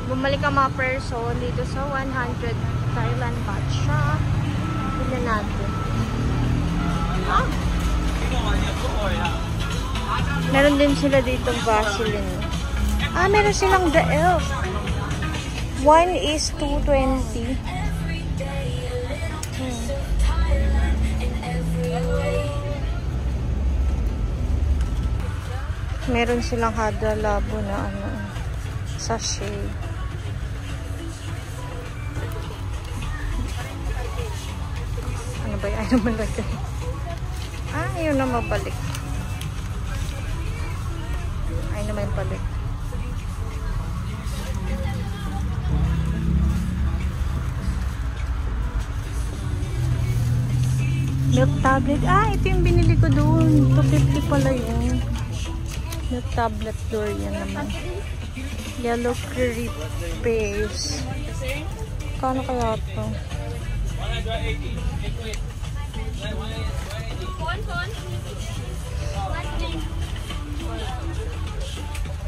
Bumalik ang mga person dito sa 100 Thailand baht shop. Tignan natin. Ah! Meron din sila dito Vaseline. Ah, meron silang The Elf. 1 is 220. Meron silang Hada Labo na ano, sachet. Ano ba yan? Ano malagay? Ah, yun na mabalik. Ay naman balik. Milk tablet. Ah, ito yung binili ko doon. 250 pala yun. Milk tablet durian naman. Yellow curry paste. Kano kaya ito?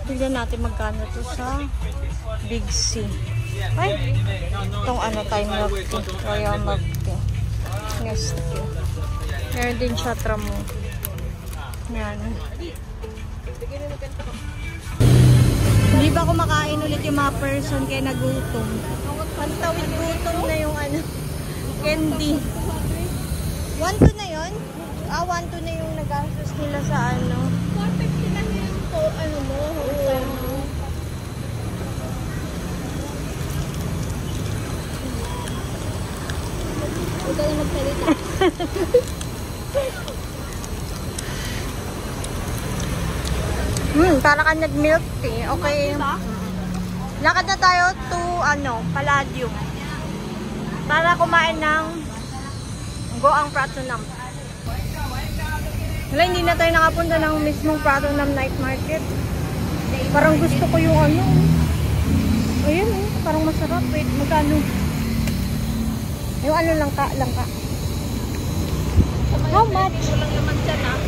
Tignan natin magkano to sa Big C. Ay! Itong ano, Thai milk tea. Royal milk tea. Nestle. Meron din siya tramo. Yan. Hindi ba kumakain ulit yung mga person kaya nagutom? Pantawid gutom na yung ano, candy. 1-2 na yun? Ah, 1-2 na yung nag-gastos nila sa ano. 450 na yun po, ano mo, hotel mo. Huwag ka na magsalita. Para ka nag-milk tea. Okay. Lakad na tayo to, ano, Palladium. Para kumain ng Goang Pratunam. Wala, hindi na tayo nakapunta ng mismong Pratunam Night Market. Parang gusto ko yung ano. Ayun, parang masarap. Wait, magkano? Yung ano langka. How much? Walang naman dyan, ah.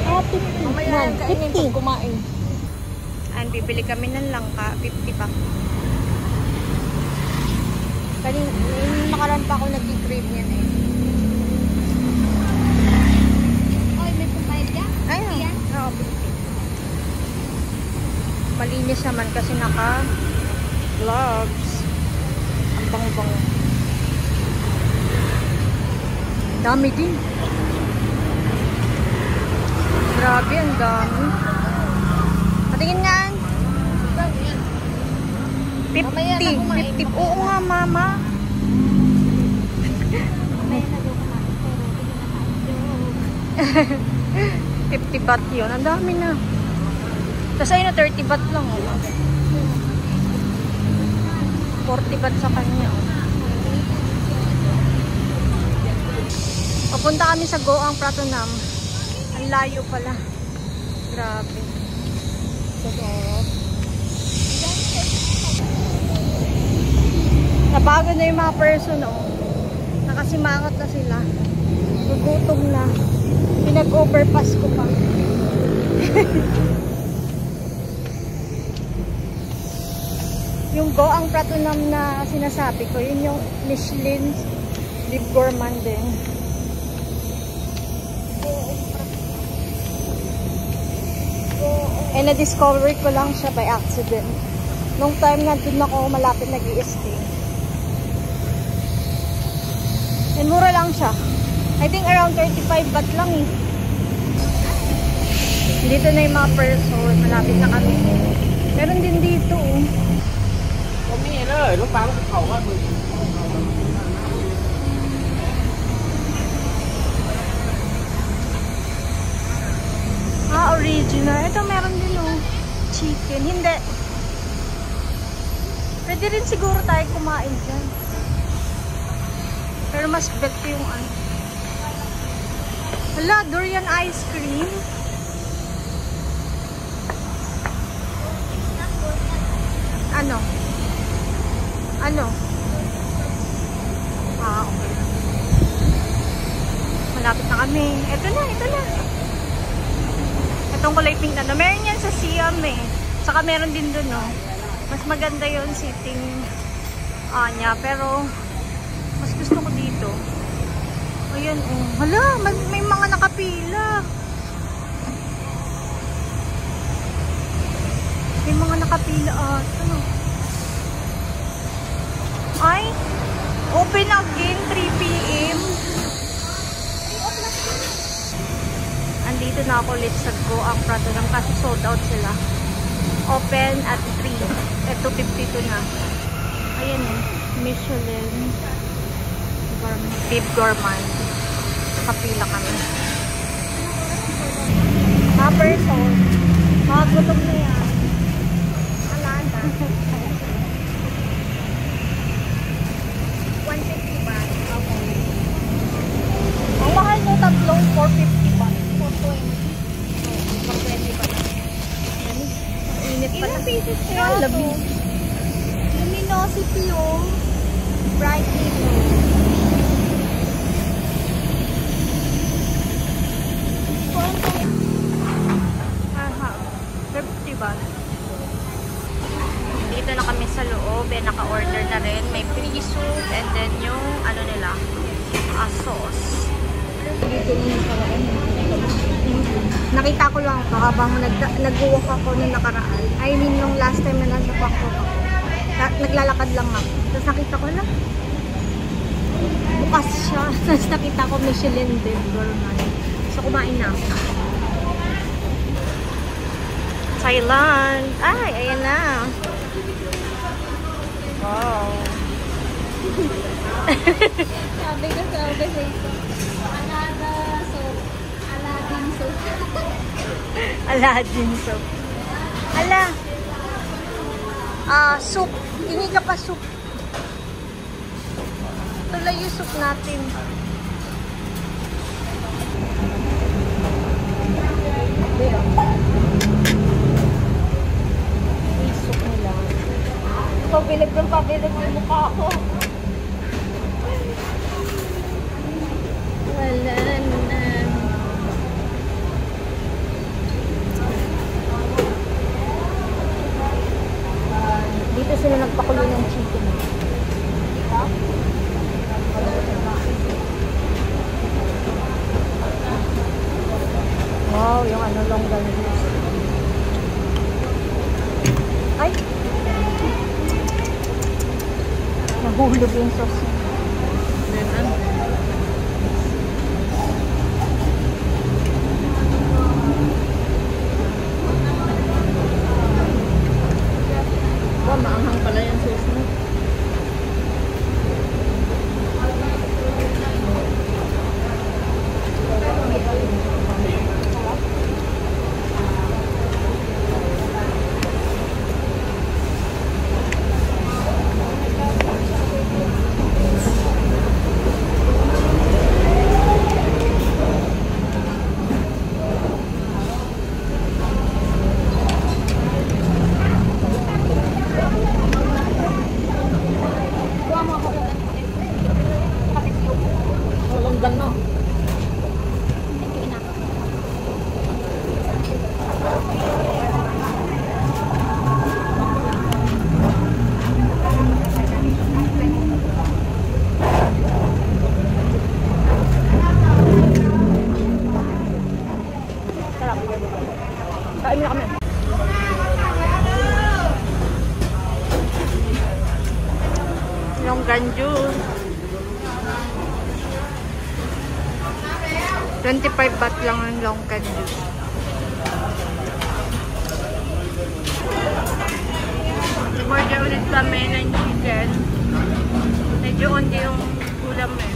Ah, 50. 50. Kumain. And bibili kami ng langka. 50 pa. Kaling nakaraan pa ako nag-crave niyan eh. Oy, may pumayad ka? Ay, oo, 50. Malinis naman kasi naka-gloves. Ang bang-bang. Dami din. Grabe, ang dami. Patingin nga. 50. Oo nga, mama. 50 baht yun. Ang dami na. Tapos ayun na 30 baht lang. 40 baht sa kanya. Papunta kami sa Goang Pratunam. Ang layo pala. Grabe. Napagod na yung mga person, oh. Nakasimangot na sila. Gugutom na. Pinag-overpass ko pa. Yung Goang Pratunam na sinasabi ko, yun yung Michelin Live Gourmand din. Eh, na-discover ko lang siya by accident. Nung time na dun ako malapit nag-i-stay. And mura lang siya. I think around 35 baht lang eh. Dito na yung mga person. Malapit na kami. Meron din dito oh. Ah, original. Ito meron din oh. Chicken. Hindi. Pwede rin siguro tayo kumain dyan. Pero mas bet yung ano. Hala, durian ice cream. Ano? Ano? Ah, okay. Malapit na kami. Ito na, ito na. Itong kulay pink na. Meron yan sa Siam eh. Saka meron din dun, no? Mas maganda yung seating niya, pero mas gusto ko dito. Ayan, oh. Hala, may mga nakapila. May mga nakapila ata. Ay, open again, 3 p.m. Andito na ako ulit sa Go ang Prado lang kasi sold out sila. Open at 3. Ito 52 na. Ayan eh. Michelin. Beef Gourmand. Kapila kami. Mga person. Mga gutom na yan. Alanda. 150 ba? Okay. Ang mahal nyo tatlong 450 ba? 420. 420 ba? Init pa na. Ilang pieces kaya ito? Luminosity yung bright yellow. Aha. 50 ba? Dito na kami sa loob. Naka-order na rin. May free soup and then yung ano nila, sauce. Dito yung nakita ko lang ito habang nag-walk ako nung nakaraan. I mean, nung last time na nasa Bangkok ako. Naglalakad lang ako. Tapos nakita ko na. Bukas siya. Tapos nakita ko Michelin Beef Gourmand. So, kumain na ako. Thailand. Ay, ayan na. Wow. Sabi ko sa ito. Aladdin soup. Ala. Soup. Hindi ka pa soup. Tuloy yung soup natin. Yung soup nila. Pabilag ng pabilag yung mukha ko. Wala na. Dito sila nagpakulo ng chicken. Dito? Wow, yung ano longgan juice. Ay! Nahulog yung sauce. Maanghang pala yung sauce mo. Kain na kami. Longgan juice. 25 baht lang ang longgan juice. Order ulit kami ng chicken. Medyo onti yung ulam eh.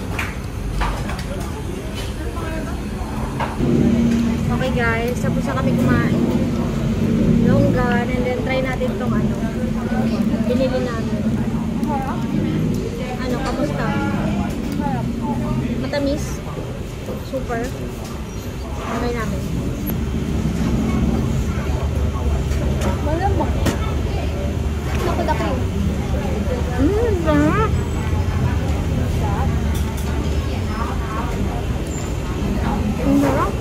Okay guys, tapos na kami kumain. Longgan, and then try natin tong ano. Binili namin. Ano, kamusta? Matamis? Super. Okay namin. Malamok. Laki-laki. Sarap. Ang sarap.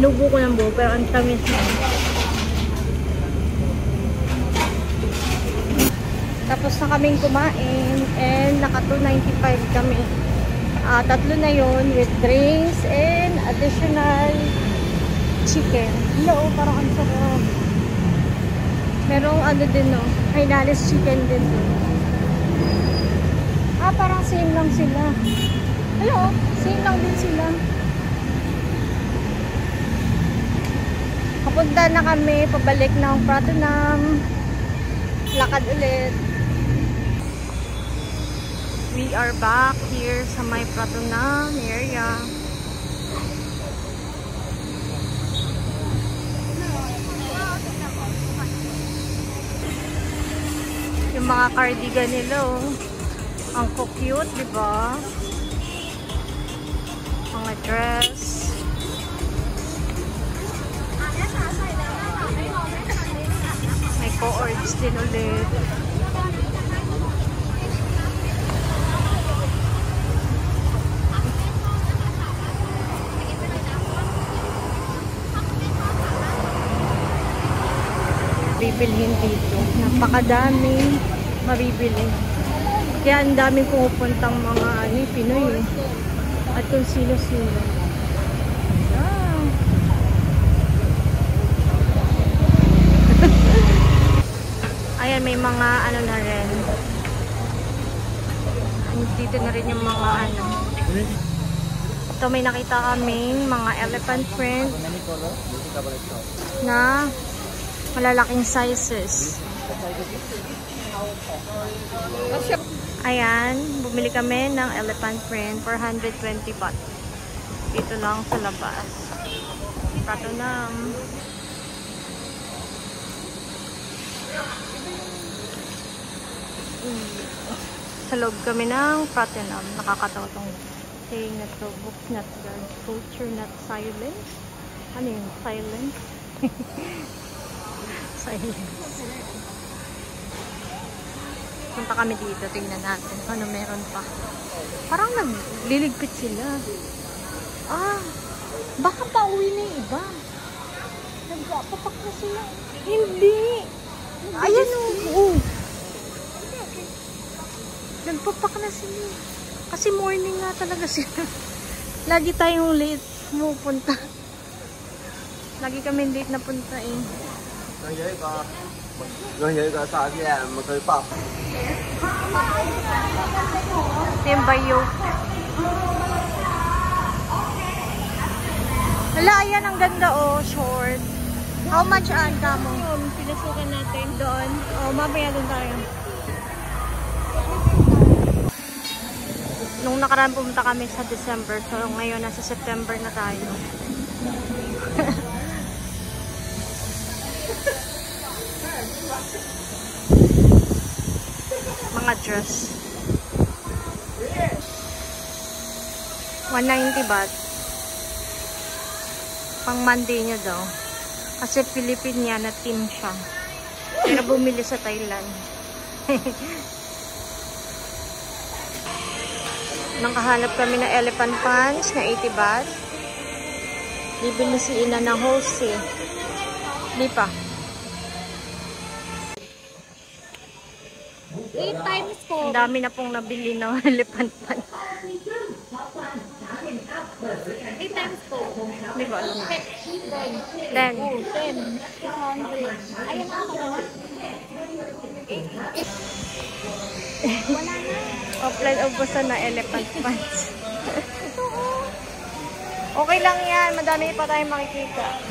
Inubo ko ng buo, pero ang tamis na. Tapos na kaming kumain and naka 295 kami. Tatlo na yon with drinks and additional chicken. Hello, parang ang sarap. Merong ano din, no? Hainalis chicken din doon. Parang same lang sila. Hello, same lang din sila. Papunta na kami, pabalik ng Pratunam. Lakad ulit. We are back here sa may Pratunam area. Yung mga cardigan nila, oh. Ang cute, diba? Mga dress. May co-ords din ulit. Bibilhin dito. Napakadaming mabibili. Kaya ang daming pumupuntang mga Pinoy eh. At kung sino-sino. Ayan, may mga ano na rin. Dito na rin yung mga ano. Ito may nakita kaming mga elephant print na malalaking sizes. Ayan, bumili kami ng elephant print for 120 baht. Dito lang sa labas. Pratunam. Sa loob kami ng Pratunam. Nakakatawa tong saying na to. Books not guard. Culture not silence. Ano yun? Silence? Silence. Punta kami dito. Tingnan natin. Ano meron pa. Parang nagliligpit sila. Baka pauwi na yung iba. Nagpapak na sila. Hindi. Ayan o. Nagpapak na sila. Kasi morning nga talaga sila. Lagi tayong late pupunta. Lagi kami late na punta eh. Yung bayo. Hala, ayan ang ganda oh, short. How much ang kamo? Pinasukan natin doon. Mamaya doon tayo. Nung nakaraan pumunta kami sa December, so ngayon nasa September na tayo. Mga dress. 190 baht. Pang Monday nyo daw. Kasi Philippine na team siya. Pero bumili sa Thailand. Nakahanap kami ng elephant pants na 80 baht. Bibili si Ina ng wholesale. Di pa. 8 times 4. Ang dami na pong nabili ng elephant pants. 8 times 4. Hindi ko alam. 10. 10. 10. 600. Ayan ako. Wala na. Offline ubusan na elephant pants. Okay lang yan. Madami pa tayong makikita.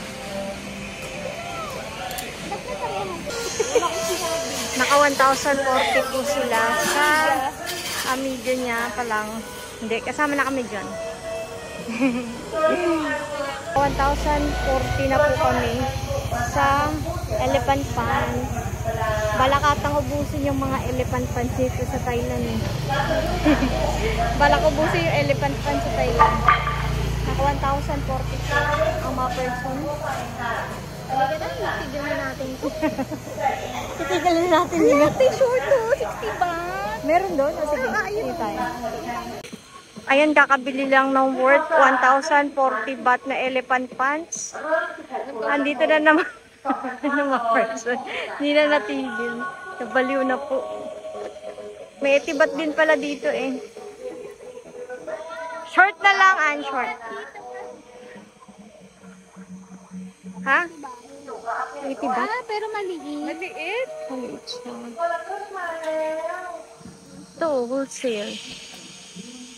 Naka 1,040 po sila sa media niya pa lang. Hindi, kasama na kami dyan. 1,040 na po kami sa elephant pants. Balakatang ubusin yung mga elephant pants dito sa Thailand eh. Balak ubusin yung elephant pants sa Thailand. Naka 1,040 ang mga person. Titigil na natin. Titigal na natin nila. T-shirt to, 60 baht. Meron doon? O sige, hindi tayo. Ayan, kakabili lang ng worth 1,040 baht na elephant pants. Andito na naman. Ano mga person? Hindi na natigil. Nabaliw na po. May etibat din pala dito eh. Short na lang, short. Ha? May etibat? Pero maliit. Maliit? Maliit siya. Ito, wholesale.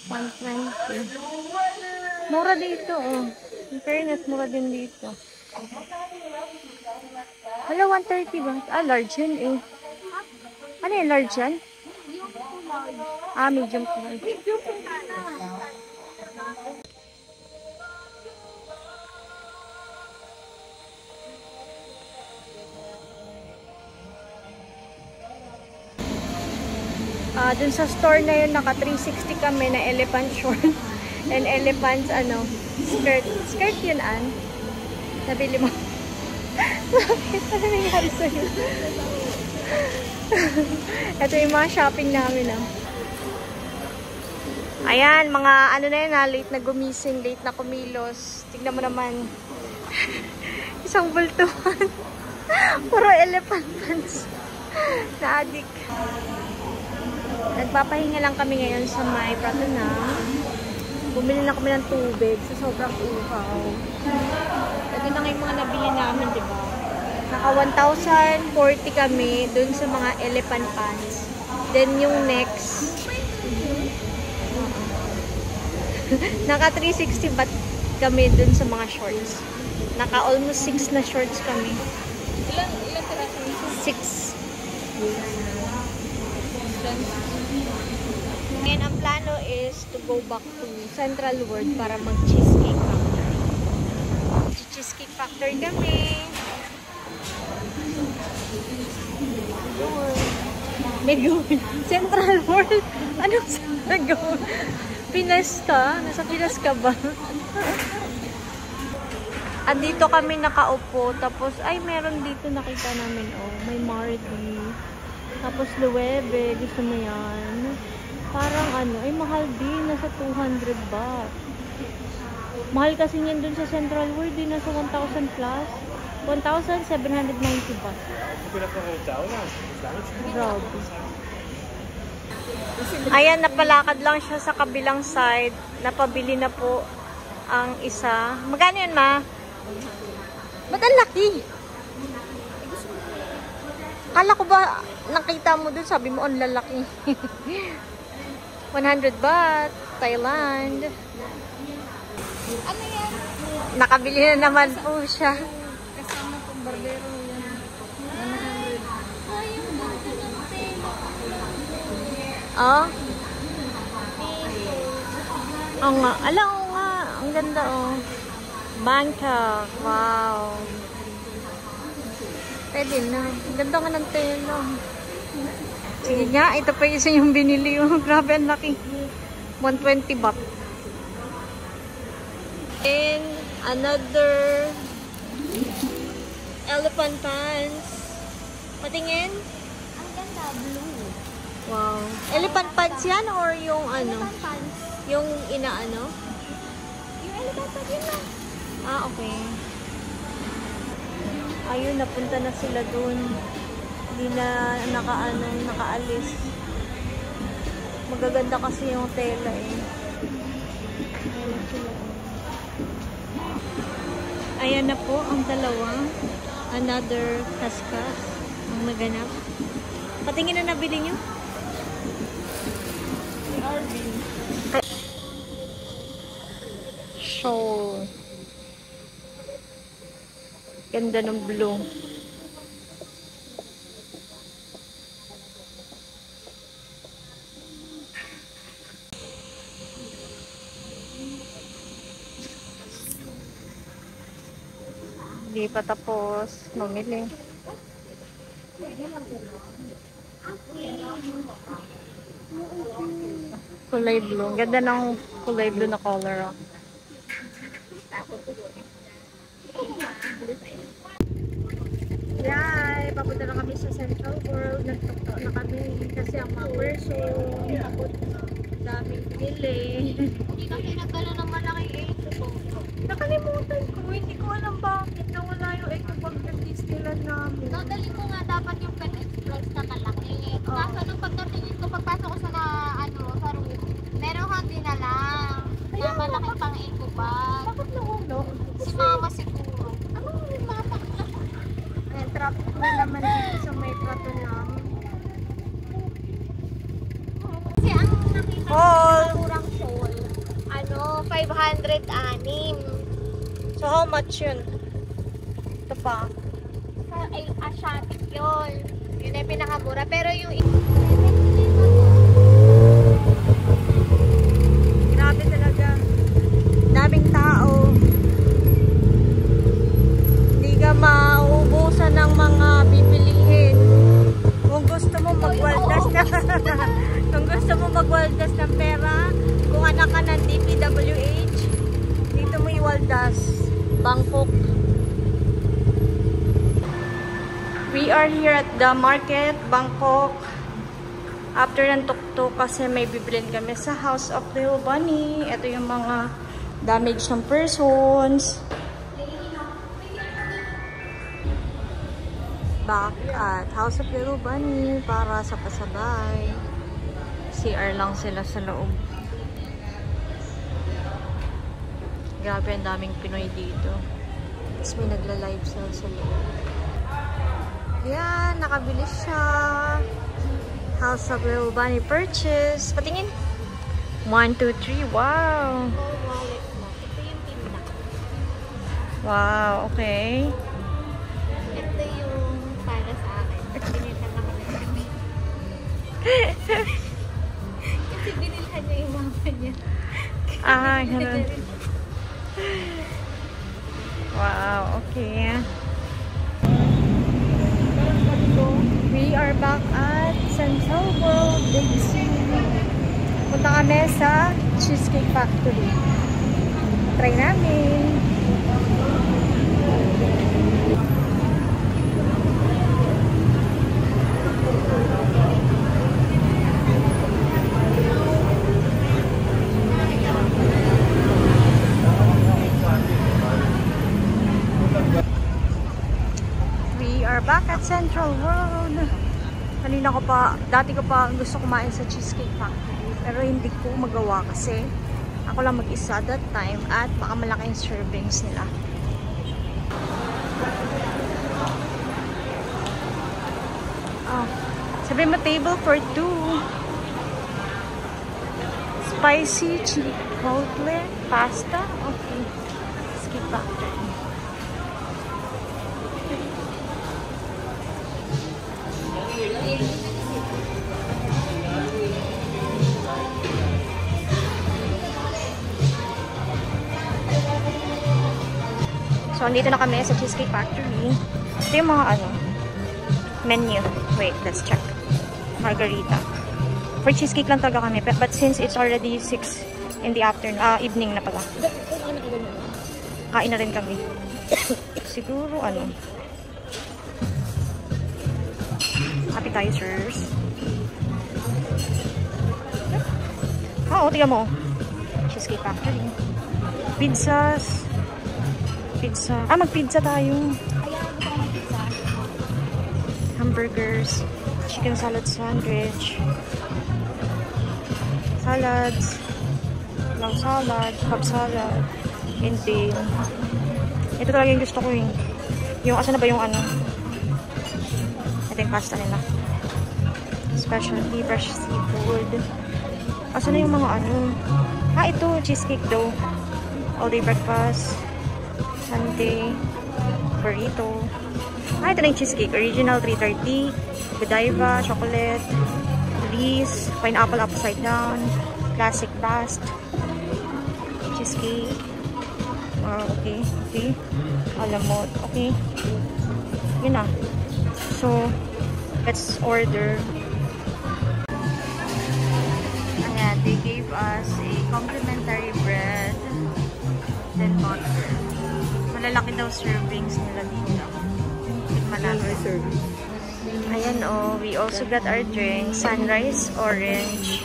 120. Mura dito, oh. In fairness, mura din dito. Hala, 130 ba? Large yan eh. Ano yung large yan? Medium to large. Dun sa store na yun, naka 360 kami na elephant short and elephants, skirt. Skirt yun, Nabili mo. Bakit? Ano nangyari sa'yo? Ito yung mga shopping namin, Ayan, mga na yun, late na gumising, late na kumilos. Tignan mo naman. Isang bultuhan. Puro elephant pants. Na-addict. Nagpapahinga lang kami ngayon sa may prato na. Bumili lang kami ng tubig sa sobrang uhaw. Ito na nga yung mga nabili namin, diba? Naka 1,040 kami dun sa mga elephant pants. Then yung next, naka 360 baht kami dun sa mga shorts. Naka almost 6 na shorts kami. Ilan tira? 6. And ang plano is to go back to Central World para mag-cheesecake factory. Cheesecake factory kami. Megoon. Central World? Anong Central World? Pinas ka? Nasa Pinas ka ba? Andito kami nakaupo. Tapos, meron dito nakita namin. May Mardi. Tapos, Luwebe. Gusto mo yan? Parang mahal din. Nasa 200 baht. Mahal kasi niyan dun sa Central World. Nasa 1,000 plus. 1,790 baht. Grabe. Ayan, napalakad lang siya sa kabilang side. Napabili na po ang isa. Magkano yun, ma? Ba't ang laki? Kala ko ba nakita mo dun, sabi mo ang lalaki. 100 baht, Thailand. Ano yan? Nakabili na naman po siya. Kasama pong barbero yan. 100. Ay, yung dati ng pelo. Oh? Oo nga. Alam ko nga. Ang ganda, Bangkok. Wow. Pwede na. Ang ganda nga ng telo. Sige nga. Ito pa isa yung binili. Grabe, ang laki. 120 baht. And another elephant pants. Patingin? Ang ganda, blue. Wow. Elephant pants yan or yung Elephant pants. Yung inaano? Yung elephant pants yun lang. Okay. Ayun, napunta na sila dun. Hindi na nakaalis. Magaganda kasi yung tela Ayun sila. Ayan na po ang dalawa. Another kaskas ang naganap. Patingin na nabili nyo? Shawl. Ganda ng blue. Hindi pa tapos mamili. Kulay blue. Ganda ng kulay blue na color. Yay! Papunta na kami sa Central World. Nagtukto na kami kasi ang mga person. Daming bumili. Hindi kasi nagdala ng malaking ito po. Nakalimutan ko. Hindi ko alam bakit nawala yung Eco Bag na Disneyland namin. Dadali ko nga dapat yung Pet Express na malaki. Kaso nung pagdatingin ko, pagpasok ko sa sa room, meron kang dinala na malaking pang eco bag. Bakit nahulo? Si mama siguro. Ano yung mama? Ayan, traffic na naman dito sa may plato namin. Kasi ang nakita ko Haul. na kurang shawl, 506. So how much yun? Ito pa. Ay, Asiatic yun. Yun ay pinakamura. Pero yung Grabe talaga. Daming tao. Hindi ka mauubusan ng mga bibilihin. Kung gusto mo magwaldas na kung gusto mo magwaldas ng pera, kung anak ka ng DPWH, dito mo iwaldas. Bangkok. We are here at the market, Bangkok. After ng tuktok kasi may bibilin kami sa House of Little Bunny. Ito yung mga damaged ng persons. Back at House of Little Bunny para sa pasabay. CR lang sila sa loob. Grabe, ang daming Pinoy dito. Tapos may nagla-live sale sa loob. Yan, nakabili siya. House of Little Bunny purchase. Patingin. 1, 2, 3. Wow. wallet mo. Ito yung pinna. Wow, okay. Ito yung para sa akin. Binilhan ako ng gabi. Kasi binilhan niya yung mama niya. Ah, ganun. Wow, okay. We are back at Central World Big City. Punta kami sa Cheesecake Factory. Try namin. We are back at Central World. Kanina ko pa, dati ko pa gusto kumain sa Cheesecake Factory. Pero hindi ko magawa kasi ako lang mag-isa that time at baka malaki yung servings nila. Oh, sabi mo table for 2. Spicy chipotle pasta. Okay. Cheesecake Factory. So, andito na kami sa Cheesecake Factory. Ito yung mga menu. Wait, let's check. Margarita. For cheesecake lang talaga kami. But since it's already 6 in the afternoon, evening na pala. Kain na rin kami. Siguro, appetizers. Oo, tingnan mo. Cheesecake Factory. Pizzas. Pizza. Mag-pizza tayo. Hamburgers. Chicken salad sandwich. Salads. Long salad. Cup salad. And then, ito talaga yung gusto ko eh. Yung, asa na ba yung ito yung pasta nila. Specialty fresh seafood. Asa na yung mga ito, cheesecake dough. All day breakfast. Sunday. Burrito. Ito na yung cheesecake. Original 330. Godiva. Chocolate. Bliss. Pineapple upside down. Classic bast. Cheesecake. Okay. Okay. Alamot. Okay. Yun na. So, let's order. Ayan, they gave us a complimentary bread then butter. Malalaki daw servings nila dito. Malaki. Ayan we also got our drink. Sunrise orange.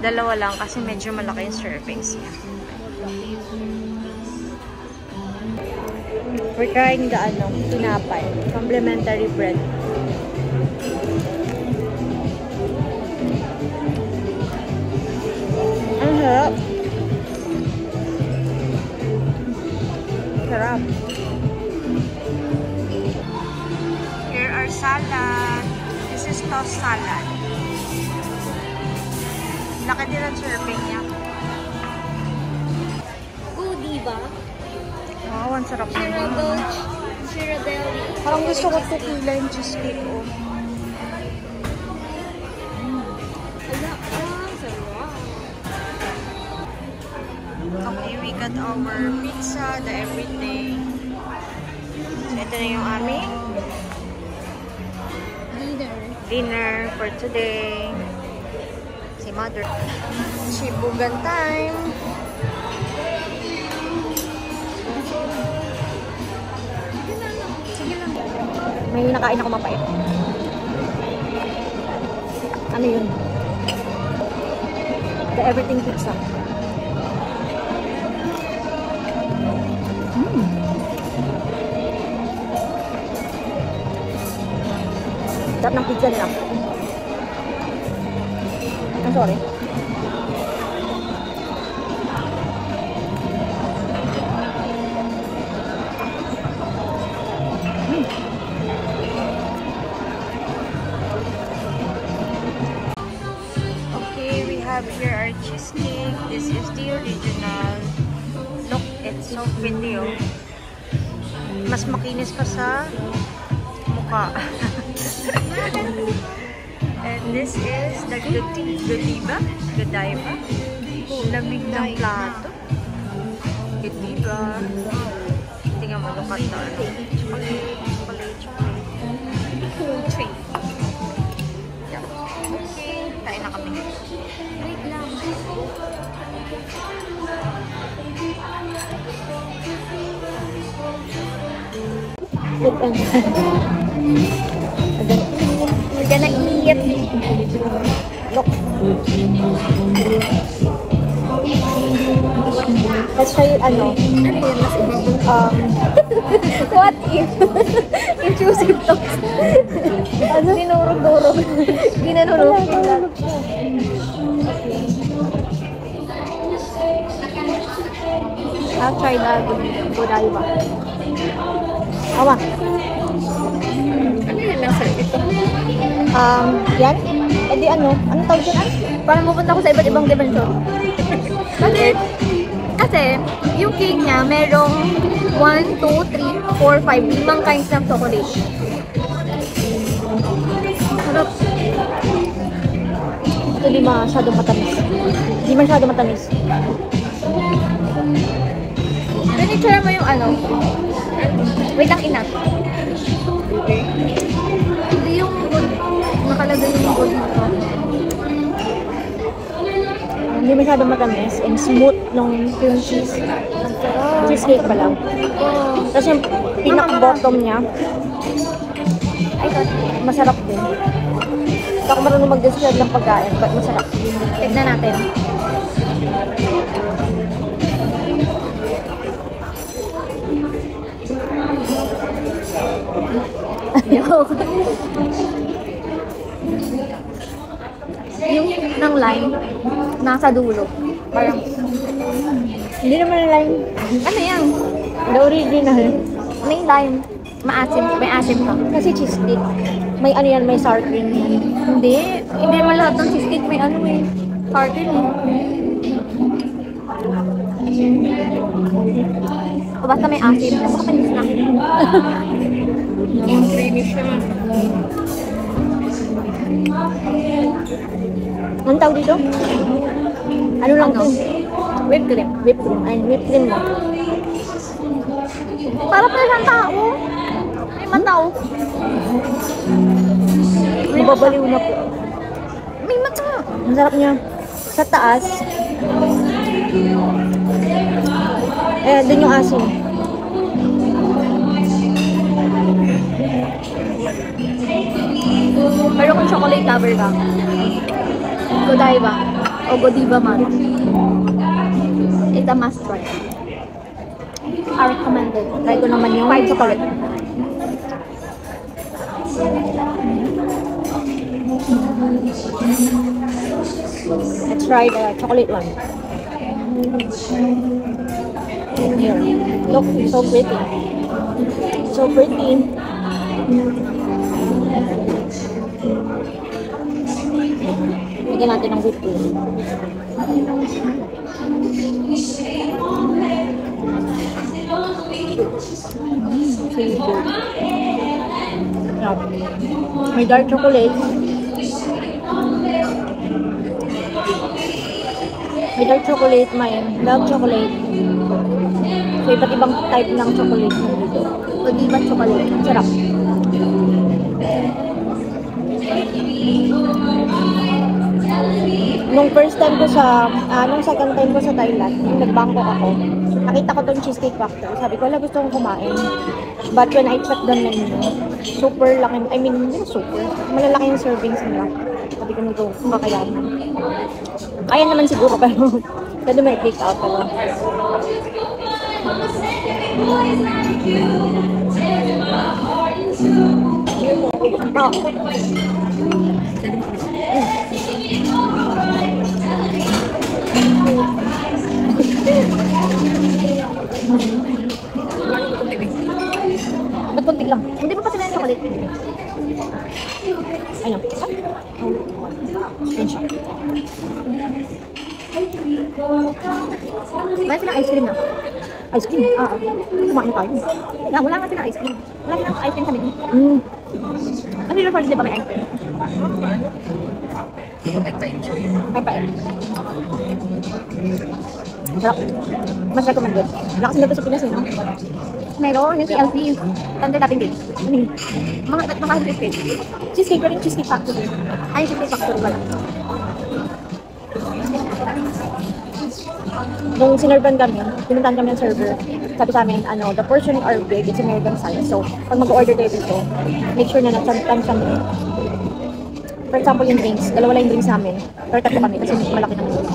Dalawa lang kasi medyo malaki yung servings niya. We're trying the tinapay. Complimentary bread. Ang sarap. Sarap. Here are salad. This is tossed salad. Laki din ang serving niya. Diba? Wow, ang sarap niya. Chiradelli. Parang gusto ko tukila yung cheesecake. Oh. Sarap. Okay, we got our pizza, the everything. So, ito na yung aming dinner for today. Si Mother. Shibugan time. May nakain ako mapait. Ano yun? The everything pizza. Sarap ng pizza nila. I'm sorry. Okay, we have here our cheesecake. This is the original. Look, it's so pretty, oh. Mas makinis pa sa mukha. And this is the Godiva. Lamig ng plato. Godiva. Tingnan mo, look at that. Chocolate. Yeah. Okay, kain na kami. Wait lang. We're gonna eat. Look. Let's try Ano yun? Mas what if? Intrusive thoughts. Dinurog-durog. Ginanurog. I'll try the Godiva. Awa. Ano yun lang sa ito? Yan? E di anong tawag dyan? Parang mapunta ko sa iba't ibang dimensyon. Bakit? Kasi, yung cake niya, merong 1, 2, 3, 4, 5, 5 kinds ng chocolate. Sarap. Ito di masyadong matamis. Di masyadong matamis. Pinicture mo yung wait lang, inat. Hindi yung nakalagay yung gold nito. Hindi masyadong matamis and smooth nung cream cheese. Cheesecake pa lang. Tapos yung pinaka-bottom niya, masarap din. Hindi ako marunong mag-describe ng pagkain, but masarap. Tignan natin. Yung ng lime, nasa dulo. Parang, Hindi naman lime. ano yan? The original. May lime. Maasim. May asim ka. Kasi cheesecake. May yan, may sour cream yan. Hindi. Hindi naman lahat ng cheesecake may sour cream O basta may asim. Napakapanis na. Yung creamy siya. Anong tawag dito? Ano lang Ano? to? Whipped cream. Whipped cream. Ay, whipped cream mo. Para pa isang tao. May mataw. Nababaliw na po. May mata. Ang sarap niya. Sa taas. Doon yung asin. Pero kung chocolate lover ka, Godiva. O Godiva man. It's a must try. I recommended. Try ko naman yung 5 chocolate. Let's try the chocolate one. Here. Look, so pretty. So pretty. Bigyan natin ng whipped cream. May dark chocolate. May dark chocolate, may milk chocolate. So, iba't ibang type ng chocolate na dito. Godiva chocolate. Sarap. Nung first time ko sa, nung second time ko sa Thailand, nung nag-Bangkok ako, nakita ko tong Cheesecake Factory. Sabi ko, wala, gusto kong kumain. But when I checked the menu, super laki, I mean, hindi super, malalaki yung servings nila. Sabi ko nito, kakayanan. Kaya naman siguro, pero pwede may take out pero. Ba't konti lang? Hindi mo pa sila yung chocolate. Ayun. Yun siya. Wala silang ice cream na. Ice cream? Kumain tayo. Wala nga silang ice cream. Wala silang ice cream sa menu. Ano yung first, di ba may ice cream? Ay pa. Sarap. Mas recommended. Wala kasi nito sa Pinas eh, no? Meron yung TLC. Tanda natin din. Mga ice cream. Cheesecake, pero yung Cheesecake Factory. Ay, Cheesecake Factory wala. Nung sinerban kami, pinuntahan kami ng server. Sabi sa amin, the portion are big, it's American size. So, pag mag-order kayo dito, make sure na nagsantan mo. For example, yung drinks. Dalawa lang yung drinks namin. Pero tatlo kami kasi malaki naman yun.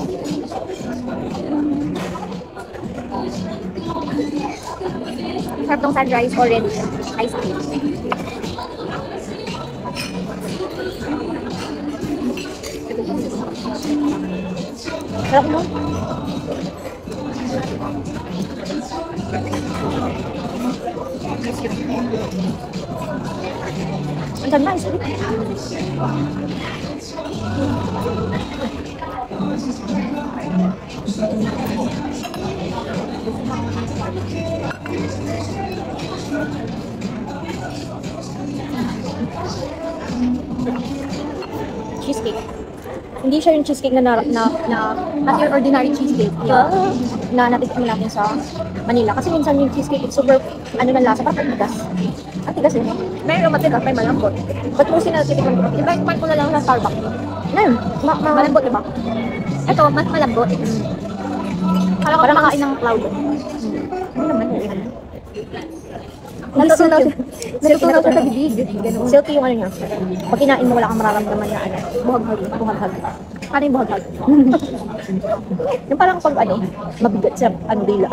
Sarap tong sunrise already. Ice cream. Sarap mo? Ang ganda, ice cream. Cheesecake. Hindi siya yung cheesecake na Not your ordinary cheesecake. na natikman natin sa Manila. Kasi minsan yung cheesecake, it's super, na lasa, parang tigas. Ang tigas eh. Meron matigas, may malambot. Ba't mo sinatikman ko? Diba, ikman ko na lang sa Starbucks. Ngayon, Malambot, diba? Ito, mas malambot. Parang parang kumakain ng cloud. Hindi naman. Natutunaw siya sa bibig. Silky yung niya. Pag kinain mo, wala kang mararamdaman na buhaghag. Ano yung buhaghag? Yung parang pag mabigat sa dila.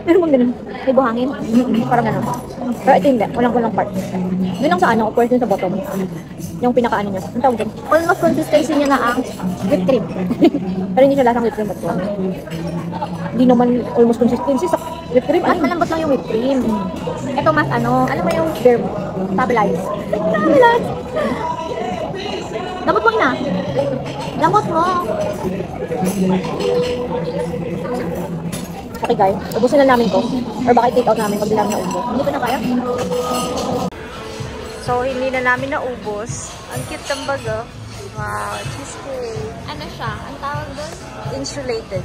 Pero mong ganun. May buhangin. Parang gano'n. Pero ito hindi, walang part. Yun lang sa of course yun sa bottom. Yung pinaka niya. Ang tawag din. Almost consistency niya na ang whipped cream. Pero hindi siya lasang whipped cream. Hindi naman almost consistency sa whipped cream. Mas malambot lang yung whipped cream. Ito mas ano mo yung Derm. stabilize. Lamot mo na. Lamot mo. Okay guys, ubusin na namin to. Or baka i-take out namin pag di namin naubos. Hindi ko na kaya. So, hindi na namin naubos. Ang cute ng baga. Wow, cheesecake. Ano siya? Ang tawag doon? Insulated.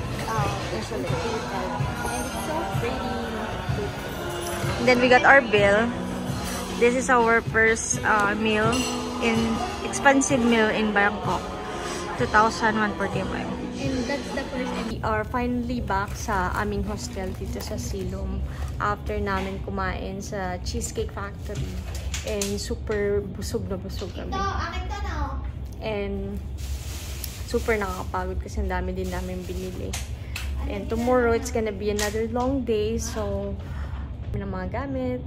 Insulated. And it's so pretty. And then we got our bill. This is our first meal in expensive meal in Bangkok. 2,145. And that's the first time. We are finally back sa aming hostel dito sa Silom after namin kumain sa Cheesecake Factory. And super busog na busog kami. Ito, akin to no? And super nakakapagod kasi ang dami din namin binili. And tomorrow, it's gonna be another long day. So, ng mga gamit.